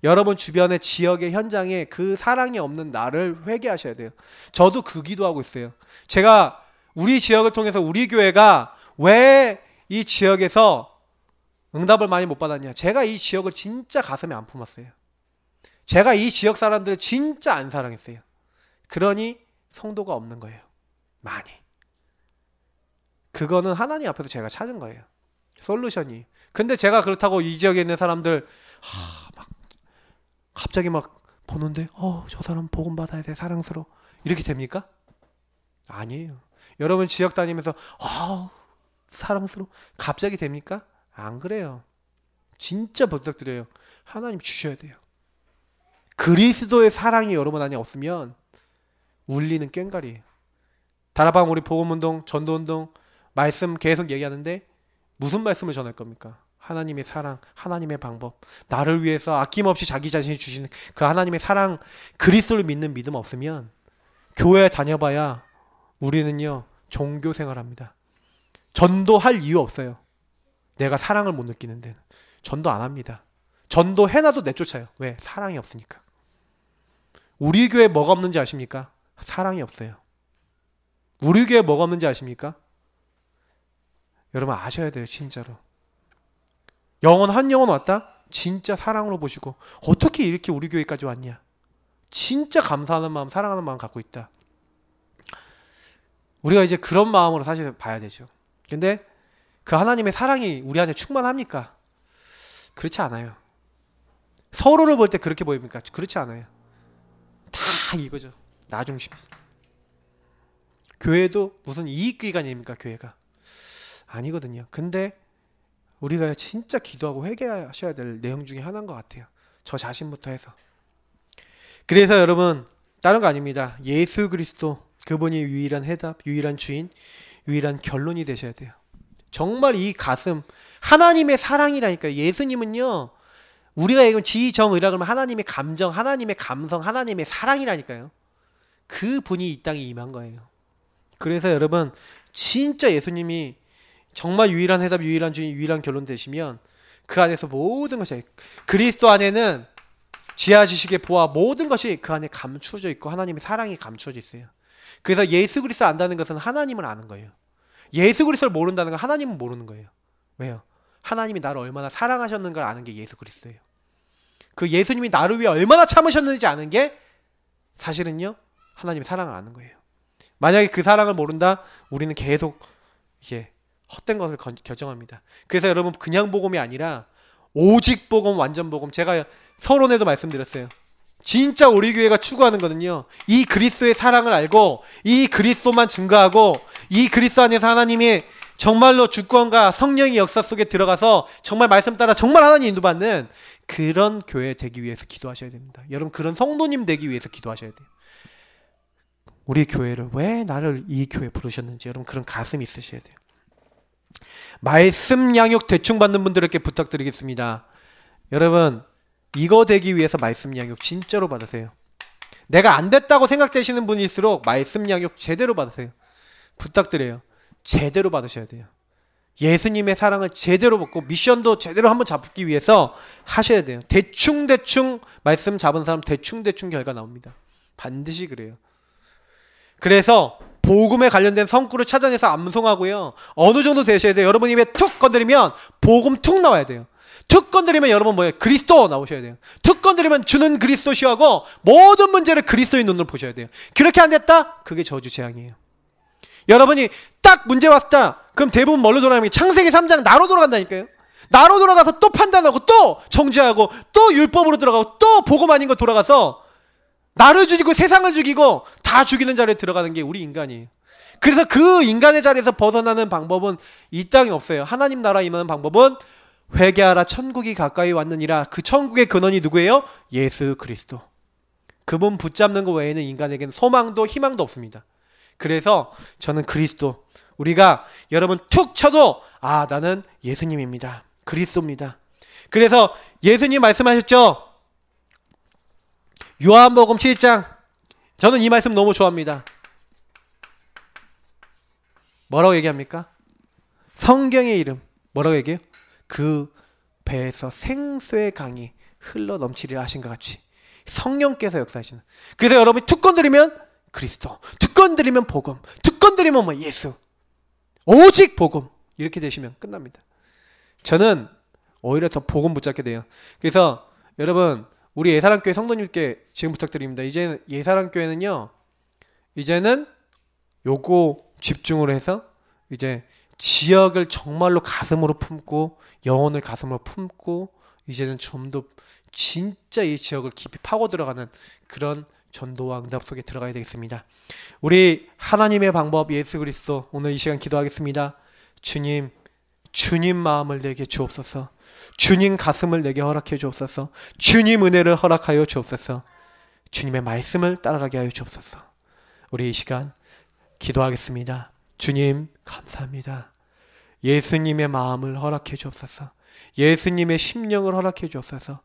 여러분 주변의 지역의 현장에 그 사랑이 없는 나를 회개하셔야 돼요. 저도 그 기도하고 있어요. 제가 우리 지역을 통해서 우리 교회가 왜 이 지역에서 응답을 많이 못 받았냐. 제가 이 지역을 진짜 가슴에 안 품었어요. 제가 이 지역 사람들을 진짜 안 사랑했어요. 그러니 성도가 없는 거예요. 많이. 그거는 하나님 앞에서 제가 찾은 거예요. 솔루션이. 근데 제가 그렇다고 이 지역에 있는 사람들 갑자기 보는데 저 사람 복음 받아야 돼 사랑스러워 이렇게 됩니까? 아니에요. 여러분 지역 다니면서 사랑스러워 갑자기 됩니까? 안 그래요. 진짜 부탁드려요. 하나님 주셔야 돼요. 그리스도의 사랑이 여러분 안에 없으면 울리는 꽹과리예요. 다락방 우리 복음운동 전도운동 말씀 계속 얘기하는데 무슨 말씀을 전할 겁니까? 하나님의 사랑, 하나님의 방법, 나를 위해서 아낌없이 자기 자신이 주시는 그 하나님의 사랑, 그리스도를 믿는 믿음 없으면 교회 다녀봐야 우리는요 종교 생활합니다. 전도할 이유 없어요. 내가 사랑을 못 느끼는 데는 전도 안 합니다. 전도 해놔도 내쫓아요. 왜? 사랑이 없으니까. 우리 교회에 뭐가 없는지 아십니까? 사랑이 없어요. 우리 교회에 뭐가 없는지 아십니까? 여러분 아셔야 돼요. 진짜로. 한 영혼 왔다? 진짜 사랑으로 보시고 어떻게 이렇게 우리 교회까지 왔냐? 진짜 감사하는 마음, 사랑하는 마음 갖고 있다. 우리가 이제 그런 마음으로 사실 봐야 되죠. 근데 그 하나님의 사랑이 우리 안에 충만합니까? 그렇지 않아요. 서로를 볼 때 그렇게 보입니까? 그렇지 않아요. 다 이거죠. 나 중심. 교회도 무슨 이익기관입니까? 교회가 아니거든요. 근데 우리가 진짜 기도하고 회개하셔야 될 내용 중에 하나인 것 같아요. 저 자신부터 해서. 그래서 여러분 다른 거 아닙니다. 예수 그리스도 그분이 유일한 해답, 유일한 주인, 유일한 결론이 되셔야 돼요. 정말 이 가슴 하나님의 사랑이라니까요. 예수님은요, 우리가 이건 지정의라 그러면 하나님의 감정, 하나님의 감성, 하나님의 사랑이라니까요. 그 분이 이 땅에 임한 거예요. 그래서 여러분 진짜 예수님이 정말 유일한 해답, 유일한 주인, 유일한 결론 되시면 그 안에서 모든 것이, 그리스도 안에는 지하 지식의 보화 모든 것이 그 안에 감추어져 있고 하나님의 사랑이 감추어져 있어요. 그래서 예수 그리스도 안다는 것은 하나님을 아는 거예요. 예수 그리스도를 모른다는 건 하나님은 모르는 거예요. 왜요? 하나님이 나를 얼마나 사랑하셨는가를 아는 게 예수 그리스도예요. 그 예수님이 나를 위해 얼마나 참으셨는지 아는 게 사실은요, 하나님의 사랑을 아는 거예요. 만약에 그 사랑을 모른다, 우리는 계속 이게 헛된 것을 결정합니다. 그래서 여러분 그냥 복음이 아니라 오직 복음, 완전 복음. 제가 서론에도 말씀드렸어요. 진짜 우리 교회가 추구하는 거는요, 이 그리스도의 사랑을 알고 이 그리스도만 증거하고 이 그리스도 안에서 하나님이 정말로 주권과 성령의 역사 속에 들어가서 정말 말씀 따라 정말 하나님 인도받는 그런 교회 되기 위해서 기도하셔야 됩니다. 여러분 그런 성도님 되기 위해서 기도하셔야 돼요. 우리 교회를 왜 나를 이 교회에 부르셨는지 여러분 그런 가슴이 있으셔야 돼요. 말씀 양육 대충 받는 분들에게 부탁드리겠습니다. 여러분 이거 되기 위해서 말씀 양육 진짜로 받으세요. 내가 안 됐다고 생각되시는 분일수록 말씀 양육 제대로 받으세요. 부탁드려요. 제대로 받으셔야 돼요. 예수님의 사랑을 제대로 받고 미션도 제대로 한번 잡기 위해서 하셔야 돼요. 대충대충 말씀 잡은 사람 대충대충 결과 나옵니다. 반드시 그래요. 그래서 복음에 관련된 성구를 찾아내서 암송하고요. 어느 정도 되셔야 돼요. 여러분 입에 툭 건드리면 복음 툭 나와야 돼요. 툭 건드리면 여러분 뭐예요? 그리스도 나오셔야 돼요. 툭 건드리면 주는 그리스도시하고 모든 문제를 그리스도의 눈으로 보셔야 돼요. 그렇게 안 됐다? 그게 저주 재앙이에요. 여러분이 딱 문제 왔다. 그럼 대부분 뭘로 돌아가면 창세기 3장 나로 돌아간다니까요. 나로 돌아가서 또 판단하고 또 정죄하고 또 율법으로 들어가고 또 복음 아닌 거 돌아가서 나를 죽이고 세상을 죽이고 다 죽이는 자리에 들어가는 게 우리 인간이에요. 그래서 그 인간의 자리에서 벗어나는 방법은 이 땅에 없어요. 하나님 나라 임하는 방법은 회개하라 천국이 가까이 왔느니라. 그 천국의 근원이 누구예요? 예수 그리스도. 그분 붙잡는 것 외에는 인간에게는 소망도 희망도 없습니다. 그래서 저는 그리스도, 우리가 여러분 툭 쳐도 아 나는 예수님입니다. 그리스도입니다. 그래서 예수님 말씀하셨죠. 요한복음 7장. 저는 이 말씀 너무 좋아합니다. 뭐라고 얘기합니까? 성경의 이름 뭐라고 얘기해요? 그 배에서 생수의 강이 흘러 넘치리라 하신 것 같이 성령께서 역사하시는. 그래서 여러분이 툭 건드리면 그리스도, 툭 건드리면 복음, 툭 건드리면 뭐 예수, 오직 복음, 이렇게 되시면 끝납니다. 저는 오히려 더 복음 붙잡게 돼요. 그래서 여러분 우리 예사랑교회 성도님께 지금 부탁드립니다. 이제 예사랑교회는요, 이제는 요거 집중을 해서 이제 지역을 정말로 가슴으로 품고 영혼을 가슴으로 품고 이제는 좀 더 진짜 이 지역을 깊이 파고 들어가는 그런 전도와 응답 속에 들어가야 되겠습니다. 우리 하나님의 방법 예수 그리스도, 오늘 이 시간 기도하겠습니다. 주님, 주님 마음을 내게 주옵소서. 주님 가슴을 내게 허락해 주옵소서. 주님 은혜를 허락하여 주옵소서. 주님의 말씀을 따라가게 하여 주옵소서. 우리 이 시간 기도하겠습니다. 주님 감사합니다. 예수님의 마음을 허락해 주옵소서. 예수님의 심령을 허락해 주옵소서.